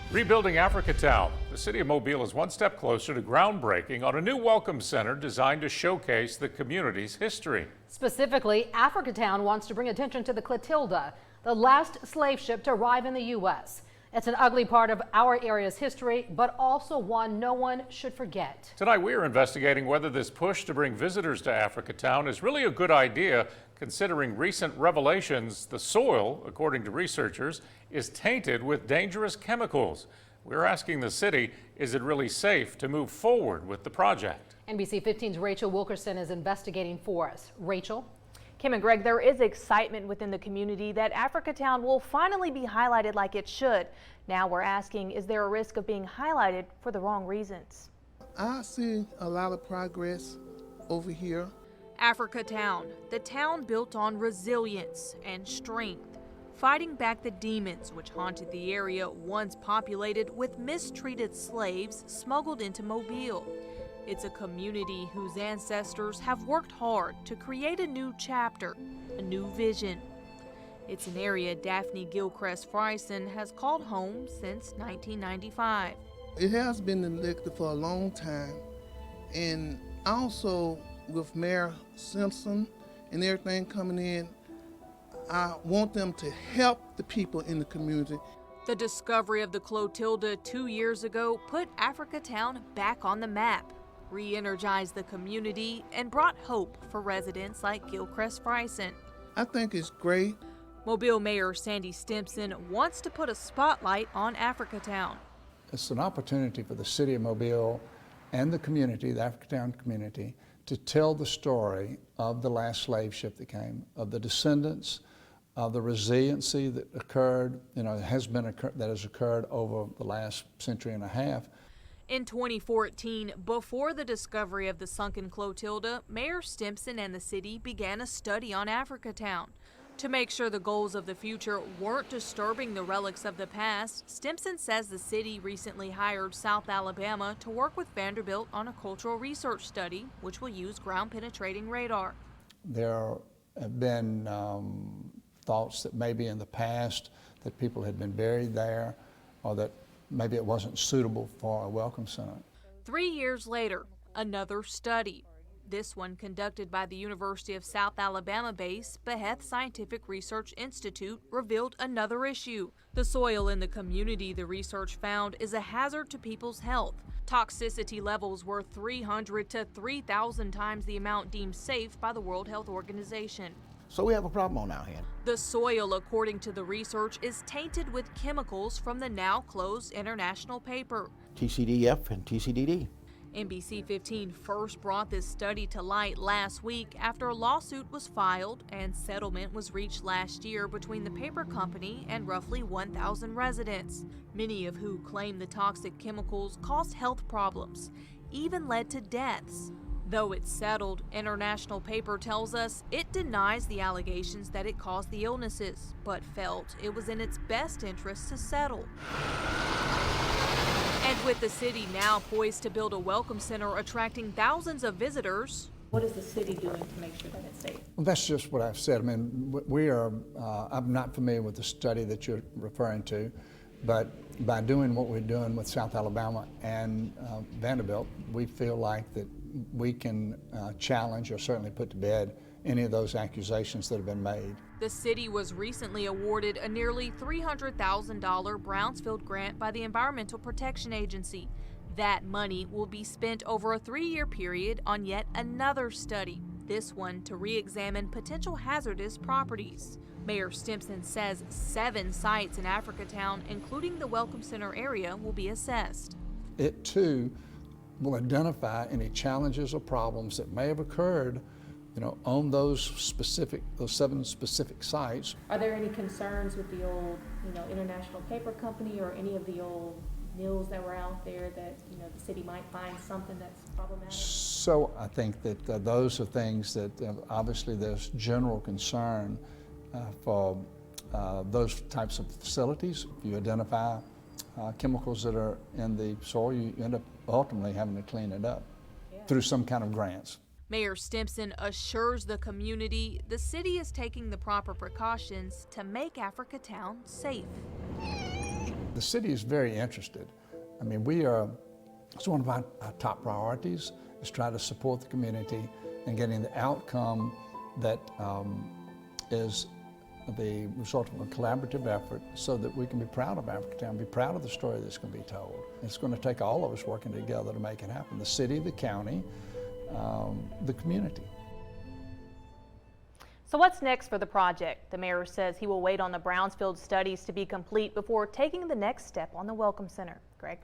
Rebuilding Africatown, the city of Mobile is one step closer to groundbreaking on a new welcome center designed to showcase the community's history. Specifically, Africatown wants to bring attention to the Clotilda, the last slave ship to arrive in the U.S. It's an ugly part of our area's history, but also one no one should forget. Tonight, we are investigating whether this push to bring visitors to Africatown is really a good idea, considering recent revelations the soil, according to researchers, is tainted with dangerous chemicals. We're asking the city, is it really safe to move forward with the project? NBC 15's Rachel Wilkerson is investigating for us. Rachel? Kim and Greg, there is excitement within the community that Africatown will finally be highlighted like it should. Now we're asking, is there a risk of being highlighted for the wrong reasons? I see a lot of progress over here. Africatown, the town built on resilience and strength, fighting back the demons which haunted the area once populated with mistreated slaves smuggled into Mobile. It's a community whose ancestors have worked hard to create a new chapter, a new vision. It's an area Daphne Gilchrist Frison has called home since 1995. It has been neglected for a long time, and also with Mayor Simpson and everything coming in, I want them to help the people in the community. The discovery of the Clotilda 2 years ago put Africatown back on the map, re-energized the community, and brought hope for residents like Gilchrist Frison. I think it's great. Mobile Mayor Sandy Stimpson wants to put a spotlight on Africatown. It's an opportunity for the city of Mobile and the community, the Africatown community, to tell the story of the last slave ship that came, of the descendants, of the resiliency that occurred, that has occurred over the last century and a half. In 2014, before the discovery of the sunken Clotilda, Mayor Stimpson and the city began a study on Africatown. To make sure the goals of the future weren't disturbing the relics of the past, Stimpson says the city recently hired South Alabama to work with Vanderbilt on a cultural research study, which will use ground-penetrating radar. There have been thoughts that maybe in the past that people had been buried there, or that maybe it wasn't suitable for a welcome center. 3 years later, another study. This one conducted by the University of South Alabama base Beheth Scientific Research Institute revealed another issue. The soil in the community, the research found, is a hazard to people's health. Toxicity levels were 300 to 3,000 times the amount deemed safe by the World Health Organization. So we have a problem on our hands. The soil, according to the research, is tainted with chemicals from the now closed international paper, TCDF and TCDD. NBC 15 first brought this study to light last week after a lawsuit was filed and settlement was reached last year between the paper company and roughly 1,000 residents, many of who claim the toxic chemicals caused health problems, even led to deaths. Though it's settled, International Paper tells us it denies the allegations that it caused the illnesses, but felt it was in its best interest to settle. And with the city now poised to build a welcome center attracting thousands of visitors, what is the city doing to make sure that it's safe? Well, that's just what I've said. I mean, I'm not familiar with the study that you're referring to, but by doing what we're doing with South Alabama and Vanderbilt, we feel like that we can challenge or certainly put to bed any of those accusations that have been made. The city was recently awarded a nearly $300,000 Brownsfield grant by the Environmental Protection Agency. That money will be spent over a 3-year period on yet another study, this one to re-examine potential hazardous properties. Mayor Stimpson says 7 sites in Africatown, including the Welcome Center area, will be assessed. It too will identify any challenges or problems that may have occurred on those 7 specific sites. Are there any concerns with the old, International Paper Company or any of the old mills that were out there that, the city might find something that's problematic? So I think that those are things that obviously there's general concern for those types of facilities. If you identify chemicals that are in the soil, you end up ultimately having to clean it up through some kind of grants. Mayor Stimpson assures the community the city is taking the proper precautions to make Africatown safe. the city is very interested. I mean, it's one of our top priorities is try to support the community in getting the outcome that is the result of a collaborative effort so that we can be proud of Africatown, be proud of the story that's going to be told. It's going to take all of us working together to make it happen. The city, the county, the community. So what's next for the project? The mayor says he will wait on the Brownsfield studies to be complete before taking the next step on the Welcome Center. Greg?